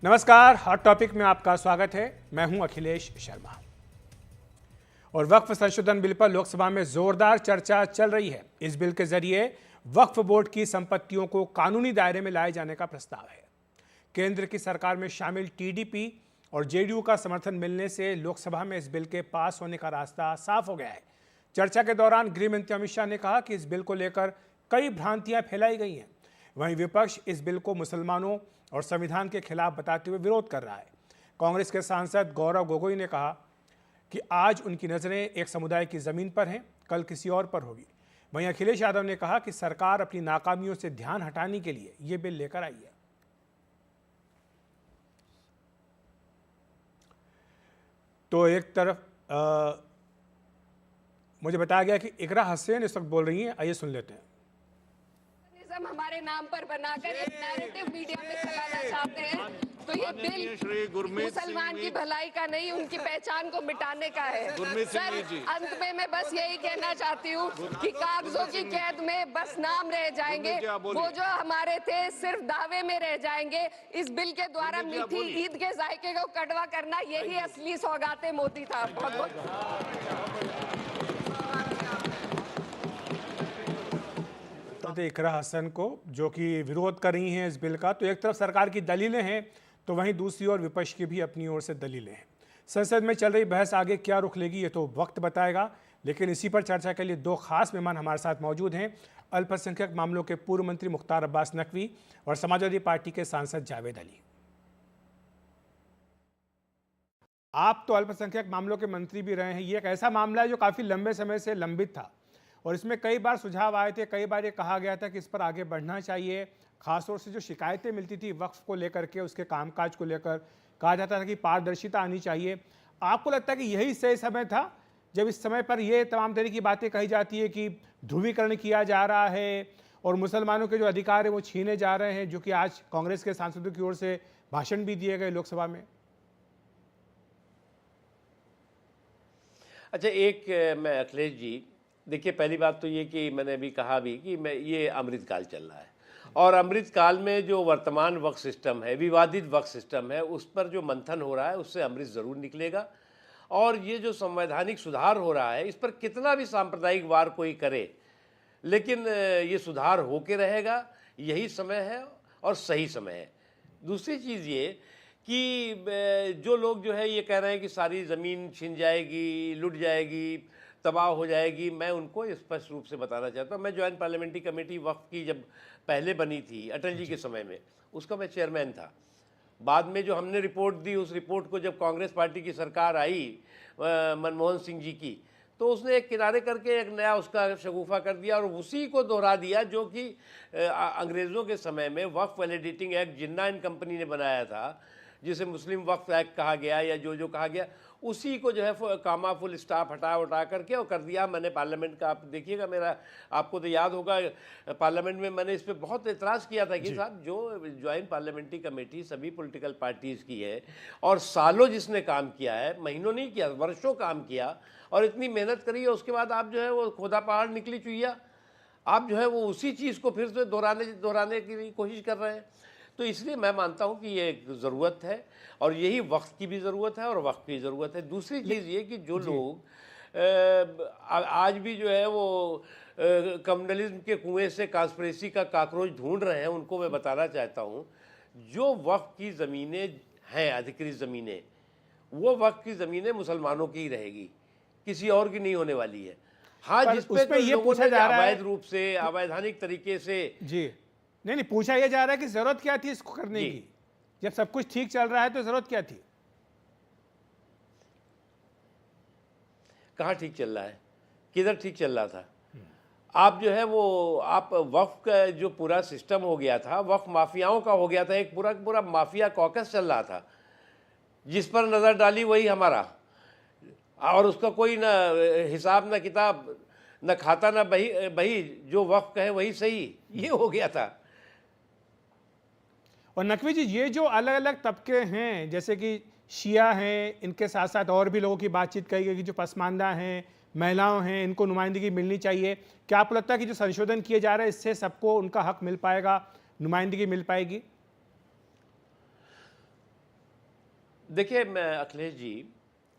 नमस्कार, hot topic में आपका स्वागत है। मैं हूं अखिलेश शर्मा। और वक्फ संशोधन बिल पर लोकसभा में जोरदार चर्चा चल रही है। इस बिल के जरिए वक्फ बोर्ड की संपत्तियों को कानूनी दायरे में लाए जाने का प्रस्ताव है। केंद्र की सरकार में शामिल टीडीपी और जेडीयू का समर्थन मिलने से लोकसभा में इस बिल के पास होने का रास्ता साफ हो गया है। चर्चा के दौरान गृह मंत्री अमित शाह ने कहा कि इस बिल को लेकर कई भ्रांतियां फैलाई गई हैं। वहीं विपक्ष इस बिल को मुसलमानों और संविधान के खिलाफ बताते हुए विरोध कर रहा है। कांग्रेस के सांसद गौरव गोगोई ने कहा कि आज उनकी नजरें एक समुदाय की जमीन पर हैं, कल किसी और पर होगी। वहीं अखिलेश यादव ने कहा कि सरकार अपनी नाकामियों से ध्यान हटाने के लिए ये बिल लेकर आई है। तो एक तरफ मुझे बताया गया कि इकरा हसैन इस वक्त बोल रही हैं, आइए सुन लेते हैं। हमारे नाम पर बनाकर एक नैरेटिव मीडिया में चलाना चाहते हैं, तो ये बिल मुसलमान की भलाई का नहीं, उनकी पहचान को मिटाने का है। सर, अंत में मैं बस यही कहना चाहती हूँ कि कागजों की कैद में बस नाम रह जाएंगे, वो जो हमारे थे सिर्फ दावे में रह जाएंगे। इस बिल के द्वारा मीठी ईद के जायके को कड़वा करना, यही असली सौगाते मोदी था। बहुत बहुत इकरा हसन को, जो कि विरोध कर रही हैं इस बिल का। तो एक तरफ सरकार की दलीलें हैं, तो वहीं दूसरी ओर विपक्ष की भी अपनी ओर से दलीलें हैं। संसद में चल रही बहस आगे क्या रुख लेगी ये तो वक्त बताएगा, लेकिन इसी पर चर्चा के लिए दो खास मेहमान हमारे साथ मौजूद हैं। अल्पसंख्यक मामलों के पूर्व मंत्री मुख्तार अब्बास नकवी और समाजवादी पार्टी के सांसद जावेद अली। आप तो अल्पसंख्यक मामलों के मंत्री भी रहे हैं। ये एक ऐसा मामला है जो काफी लंबे समय से लंबित था और इसमें कई बार सुझाव आए थे, कई बार ये कहा गया था कि इस पर आगे बढ़ना चाहिए। खासतौर से जो शिकायतें मिलती थी वक्फ को लेकर के, उसके कामकाज को लेकर कहा जाता था कि पारदर्शिता आनी चाहिए। आपको लगता है कि यही सही समय था जब इस समय पर ये तमाम तरह की बातें कही जाती है कि ध्रुवीकरण किया जा रहा है और मुसलमानों के जो अधिकार है वो छीने जा रहे हैं, जो कि आज कांग्रेस के सांसदों की ओर से भाषण भी दिए गए लोकसभा में? अच्छा, एक मैं अखिलेश जी, देखिए पहली बात तो ये कि मैंने अभी कहा भी कि ये अमृतकाल चल रहा है और अमृतकाल में जो वर्तमान वक्फ सिस्टम है, विवादित वक्फ सिस्टम है, उस पर जो मंथन हो रहा है उससे अमृत ज़रूर निकलेगा। और ये जो संवैधानिक सुधार हो रहा है, इस पर कितना भी सांप्रदायिक वार कोई करे, लेकिन ये सुधार होके रहेगा। यही समय है और सही समय है। दूसरी चीज़ ये कि जो लोग जो है ये कह रहे हैं कि सारी ज़मीन छिन जाएगी, लुट जाएगी, तबाह हो जाएगी, मैं उनको स्पष्ट रूप से बताना चाहता हूँ। मैं ज्वाइंट पार्लियामेंट्री कमेटी वक्फ की जब पहले बनी थी अटल जी के समय में, उसका मैं चेयरमैन था। बाद में जो हमने रिपोर्ट दी, उस रिपोर्ट को जब कांग्रेस पार्टी की सरकार आई मनमोहन सिंह जी की, तो उसने एक किनारे करके एक नया उसका शगुफा कर दिया और उसी को दोहरा दिया जो कि अंग्रेज़ों के समय में Waqf validating act Jinnah and company ने बनाया था, जिसे मुस्लिम वक्फ एक्ट कहा गया या जो कहा गया, उसी को जो है कामा फुल स्टाफ हटा करके और कर दिया। मैंने पार्लियामेंट का, आप देखिएगा मेरा, आपको तो याद होगा पार्लियामेंट में मैंने इस पर बहुत एतराज़ किया था कि साहब जो ज्वाइंट पार्लियामेंट्री कमेटी सभी पॉलिटिकल पार्टीज़ की है और सालों जिसने काम किया है, महीनों नहीं किया, वर्षों काम किया और इतनी मेहनत करी है, उसके बाद आप जो है वो खोदा पहाड़ निकली चुईया, आप जो है वो उसी चीज़ को फिर से दोहराने की कोशिश कर रहे हैं। तो इसलिए मैं मानता हूं कि ये एक ज़रूरत है और यही वक्त की भी ज़रूरत है और वक्त की ज़रूरत है। दूसरी चीज़ ये कि जो लोग आज भी जो है वो कम्युनलिज्म के कुएं से कॉन्स्पिरेसी का काकरोच ढूंढ रहे हैं, उनको मैं बताना चाहता हूं, जो वक्त की ज़मीनें हैं, अधिकृत ज़मीनें, वो वक्त की ज़मीनें मुसलमानों की ही रहेगी, किसी और की नहीं होने वाली है। हाँ, जिस पे ये पूछा जा रहा है अवैध रूप से, अवैधानिक तरीके से, जी नहीं, पूछा यह जा रहा है कि जरूरत क्या थी इसको करने की? जब सब कुछ ठीक चल रहा है तो जरूरत क्या थी? कहाँ ठीक चल रहा है, किधर ठीक चल रहा था? आप जो है वो, आप वक्फ का जो पूरा सिस्टम हो गया था, वक्फ माफियाओं का हो गया था, एक पूरा माफिया कॉकस चल रहा था, जिस पर नज़र डाली वही हमारा, और उसका कोई ना हिसाब ना किताब, न खाता ना बही, जो वक्फ कहे वही सही, ये हो गया था। और नकवी जी, ये जो अलग अलग तबके हैं, जैसे कि शिया हैं, इनके साथ साथ और भी लोगों की बातचीत कही गई कि जो पसमानदा हैं, महिलाओं हैं, इनको नुमाइंदगी मिलनी चाहिए। क्या आपको लगता है कि जो संशोधन किए जा रहे हैं इससे सबको उनका हक मिल पाएगा, नुमाइंदगी मिल पाएगी? देखिए मैं अखिलेश जी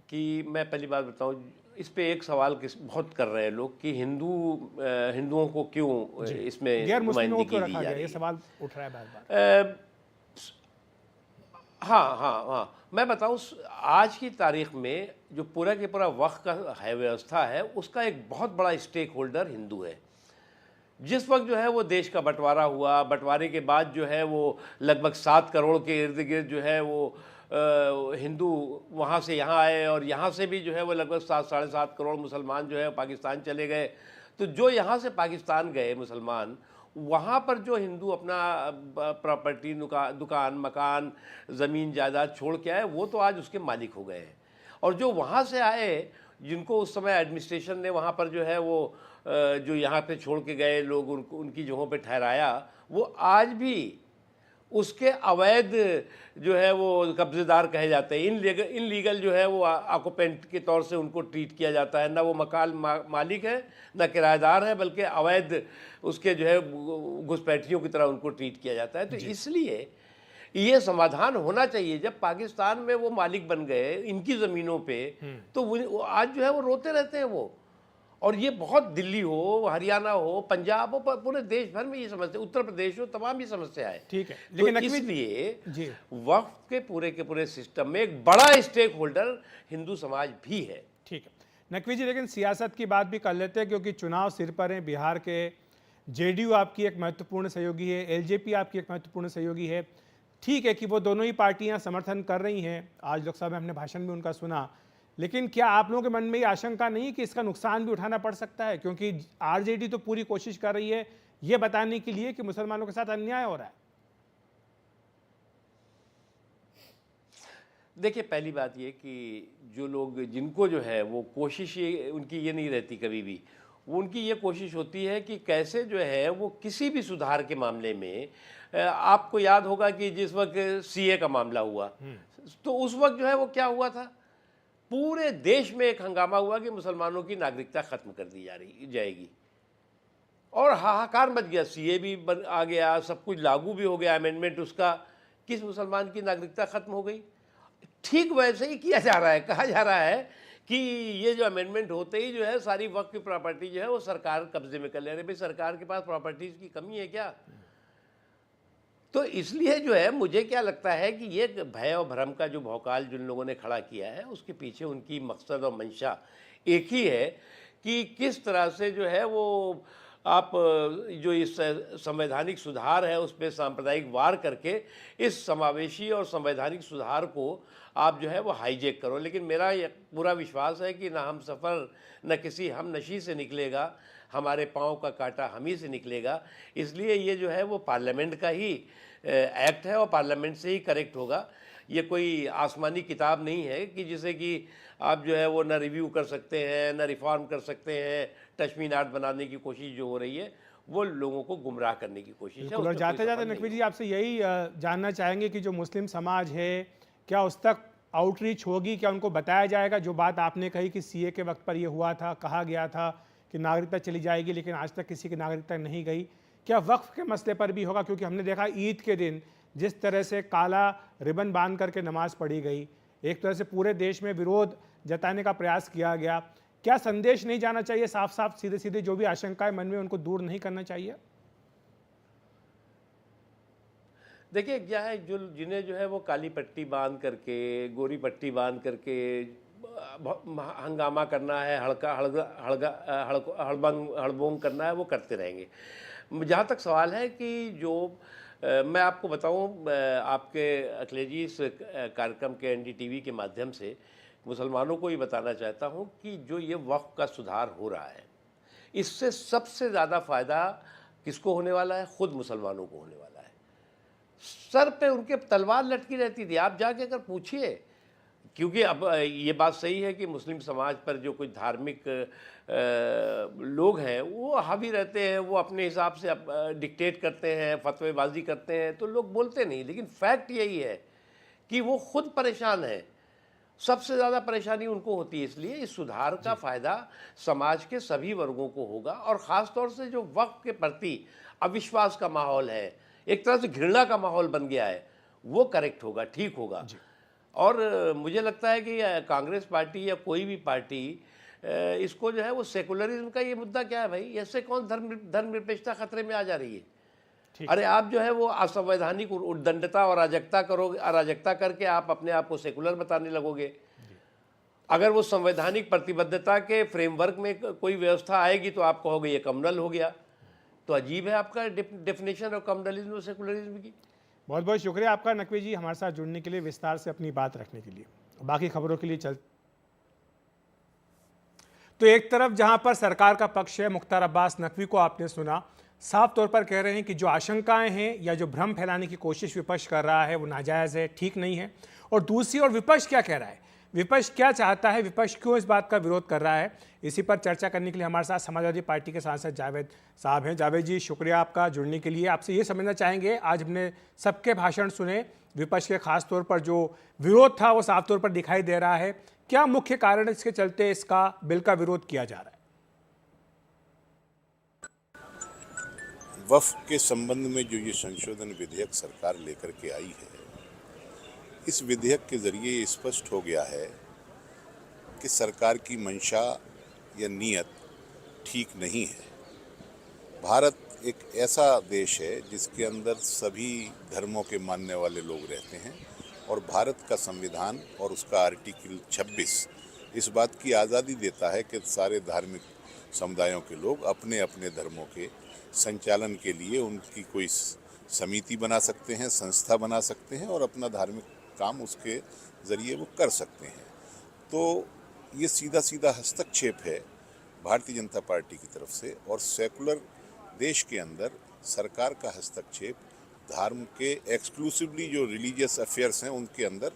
कि मैं पहली बात बताऊं, इस पे एक सवाल बहुत कर रहे हैं लोग कि हिंदुओं को क्यों इसमें गैर मुस्लिमों को नुमाइंदगी रखा दी जा गया, रही ये है। सवाल उठ रहा है बार बार। हाँ हाँ हाँ, मैं बताऊं आज की तारीख में जो पूरा के पूरा वक्फ का है व्यवस्था है, उसका एक बहुत बड़ा स्टेक होल्डर हिंदू है। जिस वक्त जो है वो देश का बंटवारा हुआ, बंटवारे के बाद जो है वो लगभग 7 करोड़ के इर्द गिर्द जो है वो हिंदू वहाँ से यहाँ आए, और यहाँ से भी जो है वो लगभग 7-7.5 करोड़ मुसलमान जो है पाकिस्तान चले गए। तो जो यहाँ से पाकिस्तान गए मुसलमान, वहाँ पर जो हिंदू अपना प्रॉपर्टी, दुकान, मकान, ज़मीन जायदाद छोड़ के आए, वो तो आज उसके मालिक हो गए हैं। और जो वहाँ से आए, जिनको उस समय एडमिनिस्ट्रेशन ने वहाँ पर जो है वो जो यहाँ पे छोड़ के गए लोग उनकी जगहों पे ठहराया, वो आज भी उसके अवैध जो है वो कब्जेदार कहे जाते हैं। इनलीगल जो है वो ऑक्यूपेंट के तौर से उनको ट्रीट किया जाता है। ना वो मकान मालिक है, ना किराएदार है, बल्कि अवैध उसके जो है घुसपैठियों की तरह उनको ट्रीट किया जाता है। तो इसलिए ये समाधान होना चाहिए। जब पाकिस्तान में वो मालिक बन गए इनकी ज़मीनों पे, तो वो आज जो है वो रोते रहते हैं वो। और ये बहुत दिल्ली हो, हरियाणा हो, पंजाब हो, पूरे देश भर में ये समस्या, उत्तर प्रदेश हो, तमाम ये समस्या है। ठीक है, लेकिन तो इसलिए वक्फ के पूरे सिस्टम में एक बड़ा स्टेक होल्डर हिंदू समाज भी है। ठीक है नकवी जी, लेकिन सियासत की बात भी कर लेते हैं, क्योंकि चुनाव सिर पर है। बिहार के जेडीयू आपकी एक महत्वपूर्ण सहयोगी है, एलजेपी आपकी एक महत्वपूर्ण सहयोगी है। ठीक है कि वो दोनों ही पार्टियां समर्थन कर रही हैं, आज लोकसभा में हमने भाषण भी उनका सुना, लेकिन क्या आप लोगों के मन में ये आशंका नहीं कि इसका नुकसान भी उठाना पड़ सकता है? क्योंकि आरजेडी तो पूरी कोशिश कर रही है ये बताने के लिए कि मुसलमानों के साथ अन्याय हो रहा है। देखिए पहली बात ये कि जो लोग, जिनको जो है वो कोशिश उनकी ये नहीं रहती कभी भी, वो उनकी ये कोशिश होती है कि कैसे जो है वो किसी भी सुधार के मामले में, आपको याद होगा कि जिस वक्त सीए का मामला हुआ, तो उस वक्त जो है वो क्या हुआ था, पूरे देश में एक हंगामा हुआ कि मुसलमानों की नागरिकता खत्म कर दी जाएगी, और हाहाकार मच गया। सीए भी आ गया, सब कुछ लागू भी हो गया, अमेंडमेंट उसका, किस मुसलमान की नागरिकता खत्म हो गई। ठीक वैसे ही किया जा रहा है, कहा जा रहा है कि ये जो अमेंडमेंट होते ही जो है सारी वक्फ की प्रॉपर्टी जो है वो सरकार कब्जे में कर ले रही है। भाई सरकार के पास प्रॉपर्टीज की कमी है क्या? तो इसलिए जो है मुझे क्या लगता है कि ये भय और भ्रम का जो भौकाल जिन लोगों ने खड़ा किया है, उसके पीछे उनकी मकसद और मंशा एक ही है कि किस तरह से जो है वो आप जो इस संवैधानिक सुधार है उसमें सांप्रदायिक वार करके इस समावेशी और संवैधानिक सुधार को आप जो है वो हाईजैक करो। लेकिन मेरा ये पूरा विश्वास है कि ना हम सफ़र न किसी हम नशी से निकलेगा, हमारे पाँव का कांटा हम ही से निकलेगा। इसलिए ये जो है वो पार्लियामेंट का ही एक्ट है और पार्लियामेंट से ही करेक्ट होगा। ये कोई आसमानी किताब नहीं है कि जिसे कि आप जो है वो न रिव्यू कर सकते हैं, न रिफॉर्म कर सकते हैं। टचमी नाट बनाने की कोशिश जो हो रही है वो लोगों को गुमराह करने की कोशिश है। और जाते जाते नकवी जी आपसे यही जानना चाहेंगे कि जो मुस्लिम समाज है, क्या उस तक आउटरीच होगी? क्या उनको बताया जाएगा जो बात आपने कही कि सीए के वक्त पर ये हुआ था, कहा गया था कि नागरिकता चली जाएगी, लेकिन आज तक किसी की नागरिकता नहीं गई? क्या वक्फ के मसले पर भी होगा? क्योंकि हमने देखा ईद के दिन जिस तरह से काला रिबन बांध करके नमाज पढ़ी गई, एक तरह से पूरे देश में विरोध जताने का प्रयास किया गया। क्या संदेश नहीं जाना चाहिए साफ साफ, सीधे सीधे, जो भी आशंकाएं मन में उनको दूर नहीं करना चाहिए? देखिए क्या है, जो जिन्हें जो है वो काली पट्टी बांध करके, गोरी पट्टी बांध करके हंगामा करना है, हड़बंग करना है, वो करते रहेंगे। जहाँ तक सवाल है कि जो मैं आपको बताऊं, आपके अखिलेश जी इस कार्यक्रम के एनडीटीवी के माध्यम से मुसलमानों को ये बताना चाहता हूं कि जो ये वक्फ का सुधार हो रहा है, इससे सबसे ज़्यादा फ़ायदा किसको होने वाला है? खुद मुसलमानों को होने वाला है। सर पे उनके तलवार लटकी रहती थी, आप जाके अगर पूछिए, क्योंकि अब ये बात सही है कि मुस्लिम समाज पर जो कुछ धार्मिक लोग हैं वो हावी रहते हैं, वो अपने हिसाब से डिक्टेट करते हैं, फतवेबाजी करते हैं, तो लोग बोलते नहीं। लेकिन फैक्ट यही है कि वो खुद परेशान है, सबसे ज़्यादा परेशानी उनको होती है। इसलिए इस सुधार का फ़ायदा समाज के सभी वर्गों को होगा, और ख़ास तौर से जो वक्फ के प्रति अविश्वास का माहौल है, एक तरह से घृणा का माहौल बन गया है, वो करेक्ट होगा, ठीक होगा। और मुझे लगता है कि कांग्रेस पार्टी या कोई भी पार्टी इसको जो है वो सेकुलरिज्म का ये मुद्दा क्या है भाई, ऐसे कौन धर्मनिरपेक्षता खतरे में आ जा रही है। अरे आप जो है वो असंवैधानिक उद्दंडता और अराजकता करोगे, अराजकता करके आप अपने आप को सेकुलर बताने लगोगे। अगर वो संवैधानिक प्रतिबद्धता के फ्रेमवर्क में कोई व्यवस्था आएगी तो आप कहोगे ये कम्युनल हो गया। तो अजीब है आपका डेफिनेशन ऑफ कम्युनलिज्म और सेकुलरिज्म की। बहुत बहुत शुक्रिया आपका नकवी जी, हमारे साथ जुड़ने के लिए, विस्तार से अपनी बात रखने के लिए। बाकी खबरों के लिए चल तो एक तरफ जहां पर सरकार का पक्ष है, मुख्तार अब्बास नकवी को आपने सुना, साफ तौर पर कह रहे हैं कि जो आशंकाएं हैं या जो भ्रम फैलाने की कोशिश विपक्ष कर रहा है वो नाजायज़ है, ठीक नहीं है। और दूसरी ओर विपक्ष क्या कह रहा है, विपक्ष क्या चाहता है, विपक्ष क्यों इस बात का विरोध कर रहा है, इसी पर चर्चा करने के लिए हमारे साथ समाजवादी पार्टी के सांसद जावेद साहब हैं। जावेद जी, शुक्रिया आपका जुड़ने के लिए। आपसे ये समझना चाहेंगे, आज हमने सबके भाषण सुने, विपक्ष के खास तौर पर जो विरोध था वो साफ तौर पर दिखाई दे रहा है, क्या मुख्य कारण इसके चलते इसका बिल का विरोध किया जा रहा है? वक्फ के संबंध में जो ये संशोधन विधेयक सरकार लेकर के आई है, इस विधेयक के जरिए ये स्पष्ट हो गया है कि सरकार की मंशा या नीयत ठीक नहीं है। भारत एक ऐसा देश है जिसके अंदर सभी धर्मों के मानने वाले लोग रहते हैं और भारत का संविधान और उसका आर्टिकल 26 इस बात की आज़ादी देता है कि सारे धार्मिक समुदायों के लोग अपने अपने धर्मों के संचालन के लिए उनकी कोई समिति बना सकते हैं, संस्था बना सकते हैं और अपना धार्मिक काम उसके ज़रिए वो कर सकते हैं। तो ये सीधा सीधा हस्तक्षेप है भारतीय जनता पार्टी की तरफ से, और सेकुलर देश के अंदर सरकार का हस्तक्षेप धर्म के एक्सक्लूसिवली जो रिलीजियस अफेयर्स हैं उनके अंदर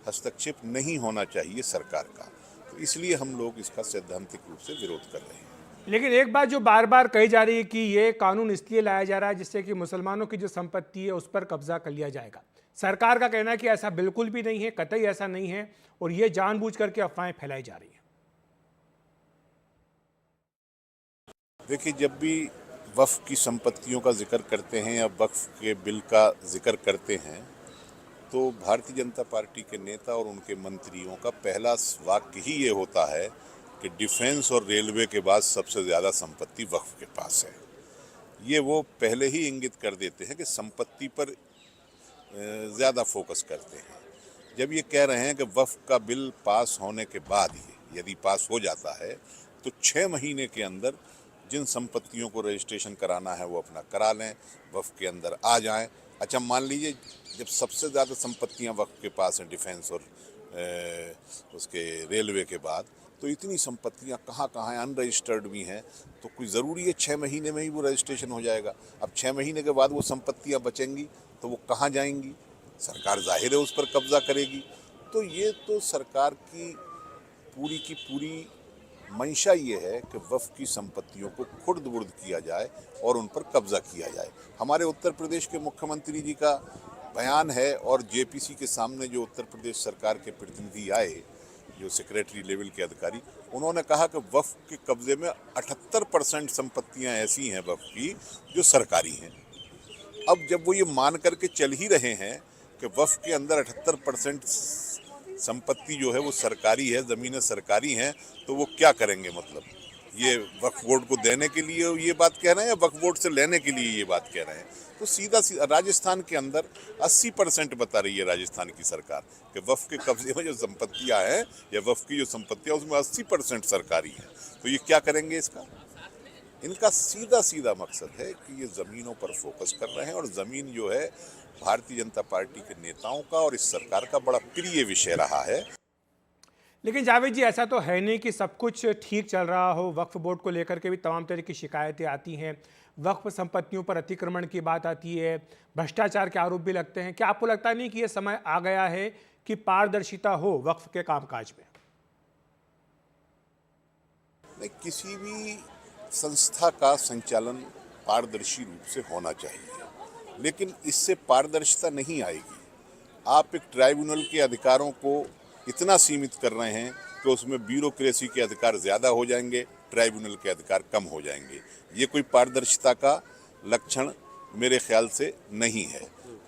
हस्तक्षेप नहीं होना चाहिए सरकार का। तो इसलिए हम लोग इसका सैद्धांतिक रूप से विरोध कर रहे हैं। लेकिन एक बात जो बार बार कही जा रही है कि ये कानून इसलिए लाया जा रहा है जिससे कि मुसलमानों की जो संपत्ति है उस पर कब्जा कर लिया जाएगा। सरकार का कहना है कि ऐसा बिल्कुल भी नहीं है, कतई ऐसा नहीं है, और ये जानबूझ करके अफवाहें फैलाई जा रही हैं। देखिए, जब भी वक्फ की संपत्तियों का जिक्र करते हैं या वक्फ के बिल का जिक्र करते हैं तो भारतीय जनता पार्टी के नेता और उनके मंत्रियों का पहला वाक्य ही ये होता है कि डिफेंस और रेलवे के बाद सबसे ज़्यादा संपत्ति वक्फ के पास है। ये वो पहले ही इंगित कर देते हैं कि संपत्ति पर ज़्यादा फोकस करते हैं। जब ये कह रहे हैं कि वक्फ का बिल पास होने के बाद ही यदि पास हो जाता है तो 6 महीने के अंदर जिन संपत्तियों को रजिस्ट्रेशन कराना है वो अपना करा लें, वक्फ के अंदर आ जाएं। अच्छा, मान लीजिए जब सबसे ज़्यादा संपत्तियां वक्फ के पास हैं डिफेंस और उसके रेलवे के बाद, तो इतनी संपत्तियां कहाँ हैं, अनरजिस्टर्ड भी हैं, तो कोई ज़रूरी है 6 महीने में ही वो रजिस्ट्रेशन हो जाएगा। अब 6 महीने के बाद वो संपत्तियां बचेंगी तो वो कहाँ जाएंगी? सरकार जाहिर है उस पर कब्जा करेगी। तो ये तो सरकार की पूरी मंशा ये है कि वक्फ की संपत्तियों को खुर्द-बुर्द किया जाए और उन पर कब्जा किया जाए। हमारे उत्तर प्रदेश के मुख्यमंत्री जी का बयान है और जेपीसी के सामने जो उत्तर प्रदेश सरकार के प्रतिनिधि आए, जो सेक्रेटरी लेवल के अधिकारी, उन्होंने कहा कि वक्फ के कब्जे में 78% संपत्तियां ऐसी हैं वक्फ की जो सरकारी हैं। अब जब वो ये मान करके चल ही रहे हैं कि वक्फ के अंदर 78% संपत्ति जो है वो सरकारी है, ज़मीनें सरकारी हैं, तो वो क्या करेंगे? मतलब ये वक्फ बोर्ड को देने के लिए ये बात कह रहे हैं या वक्फ बोर्ड से लेने के लिए ये बात कह रहे हैं? तो सीधा राजस्थान के अंदर 80% बता रही है राजस्थान की सरकार कि वक्फ के कब्जे में जो संपत्तियां हैं या वक्फ की जो संपत्तियां उसमें 80% सरकारी हैं। तो ये क्या करेंगे इसका? इनका सीधा मकसद है कि ये ज़मीनों पर फोकस कर रहे हैं और ज़मीन जो है भारतीय जनता पार्टी के नेताओं का और इस सरकार का बड़ा प्रिय विषय रहा है। लेकिन जावेद जी, ऐसा तो है नहीं कि सब कुछ ठीक चल रहा हो। वक्फ बोर्ड को लेकर के भी तमाम तरह की शिकायतें आती हैं, वक्फ संपत्तियों पर अतिक्रमण की बात आती है, भ्रष्टाचार के आरोप भी लगते हैं। क्या आपको लगता नहीं कि ये समय आ गया है कि पारदर्शिता हो वक्फ के कामकाज में? नहीं, किसी भी संस्था का संचालन पारदर्शी रूप से होना चाहिए, लेकिन इससे पारदर्शिता नहीं आएगी। आप एक ट्राइब्यूनल के अधिकारों को इतना सीमित कर रहे हैं कि उसमें ब्यूरोक्रेसी के अधिकार ज़्यादा हो जाएंगे, ट्राइब्यूनल के अधिकार कम हो जाएंगे। ये कोई पारदर्शिता का लक्षण मेरे ख्याल से नहीं है।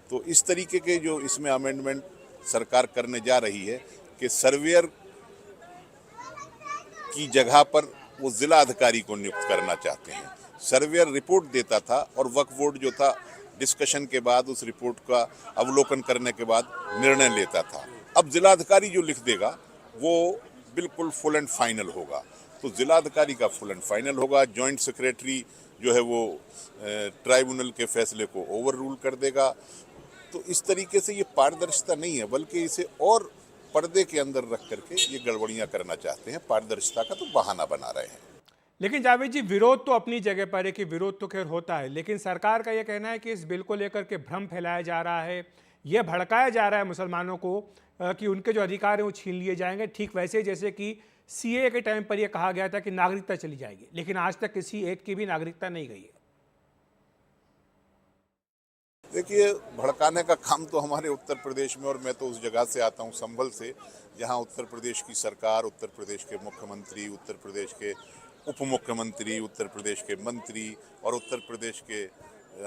तो इस तरीके के जो इसमें अमेंडमेंट सरकार करने जा रही है कि सर्वेयर की जगह पर वो जिला अधिकारी को नियुक्त करना चाहते हैं। सर्वेयर रिपोर्ट देता था और वक्फ बोर्ड जो था डिस्कशन के बाद उस रिपोर्ट का अवलोकन करने के बाद निर्णय लेता था। अब जिलाधिकारी जो लिख देगा वो बिल्कुल फुल एंड फाइनल होगा। तो जिलाधिकारी का फुल एंड फाइनल होगा। जॉइंट सेक्रेटरी जो है वो ट्राइब्यूनल के फैसले को ओवर रूल कर देगा। तो इस तरीके से ये पारदर्शिता नहीं है, बल्कि इसे और पर्दे के अंदर रख करके ये गड़बड़ियां करना चाहते हैं। पारदर्शिता का तो बहाना बना रहे हैं। लेकिन जावेद जी, विरोध तो अपनी जगह पर है कि विरोध तो खैर होता है, लेकिन सरकार का यह कहना है कि इस बिल को लेकर के भ्रम फैलाया जा रहा है, यह भड़काया जा रहा है मुसलमानों को कि उनके जो अधिकार हैं वो छीन लिए जाएंगे, ठीक वैसे जैसे कि सीए के टाइम पर यह कहा गया था कि नागरिकता चली जाएगी, लेकिन आज तक किसी एक की भी नागरिकता नहीं गई है। देखिए, भड़काने का काम तो हमारे उत्तर प्रदेश में, और मैं तो उस जगह से आता हूँ संभल से, जहाँ उत्तर प्रदेश की सरकार, उत्तर प्रदेश के मुख्यमंत्री, उत्तर प्रदेश के उप मुख्यमंत्री, उत्तर प्रदेश के मंत्री और उत्तर प्रदेश के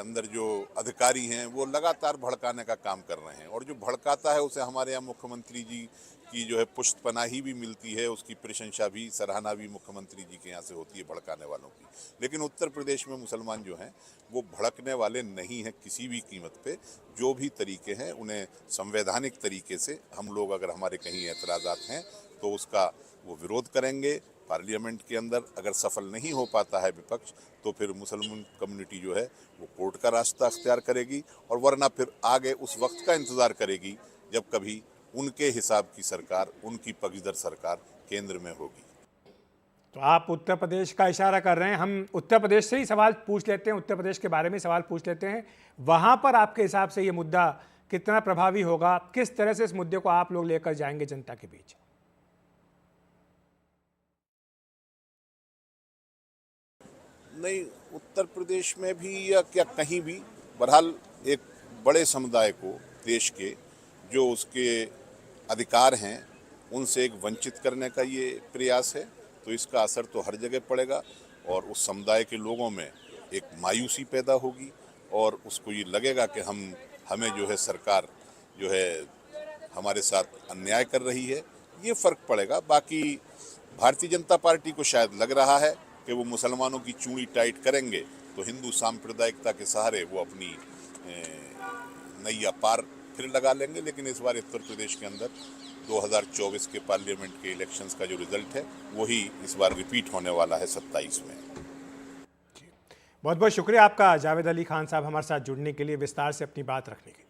अंदर जो अधिकारी हैं वो लगातार भड़काने का काम कर रहे हैं। और जो भड़काता है उसे हमारे यहाँ मुख्यमंत्री जी की जो है पुष्टपनाही भी मिलती है, उसकी प्रशंसा भी, सराहना भी मुख्यमंत्री जी के यहाँ से होती है भड़काने वालों की। लेकिन उत्तर प्रदेश में मुसलमान जो हैं वो भड़कने वाले नहीं हैं किसी भी कीमत पे। जो भी तरीके हैं उन्हें संवैधानिक तरीके से, हम लोग अगर हमारे कहीं एतराज़ात हैं तो उसका वो विरोध करेंगे। पार्लियामेंट के अंदर अगर सफल नहीं हो पाता है विपक्ष तो फिर मुसलमान कम्युनिटी जो है वो कोर्ट का रास्ता अख्तियार करेगी, और वरना फिर आगे उस वक्त का इंतज़ार करेगी जब कभी उनके हिसाब की सरकार, उनकी पक्षधर सरकार केंद्र में होगी। तो आप उत्तर प्रदेश का इशारा कर रहे हैं, हम उत्तर प्रदेश से ही सवाल पूछ लेते हैं, उत्तर प्रदेश के बारे में सवाल पूछ लेते हैं। वहाँ पर आपके हिसाब से ये मुद्दा कितना प्रभावी होगा, किस तरह से इस मुद्दे को आप लोग लेकर जाएंगे जनता के बीच? नहीं, उत्तर प्रदेश में भी या क्या कहीं भी, बहरहाल एक बड़े समुदाय को, देश के जो उसके अधिकार हैं उनसे एक वंचित करने का ये प्रयास है। तो इसका असर तो हर जगह पड़ेगा और उस समुदाय के लोगों में एक मायूसी पैदा होगी और उसको ये लगेगा कि हमें जो है सरकार जो है हमारे साथ अन्याय कर रही है, ये फ़र्क पड़ेगा। बाकी भारतीय जनता पार्टी को शायद लग रहा है कि वो मुसलमानों की चूड़ी टाइट करेंगे तो हिंदू सांप्रदायिकता के सहारे वो अपनी नैया पार फिर लगा लेंगे। लेकिन इस बार उत्तर प्रदेश के अंदर 2024 के पार्लियामेंट के इलेक्शंस का जो रिजल्ट है वही इस बार रिपीट होने वाला है 27 में। बहुत बहुत शुक्रिया आपका जावेद अली खान साहब, हमारे साथ जुड़ने के लिए, विस्तार से अपनी बात रखने के लिए।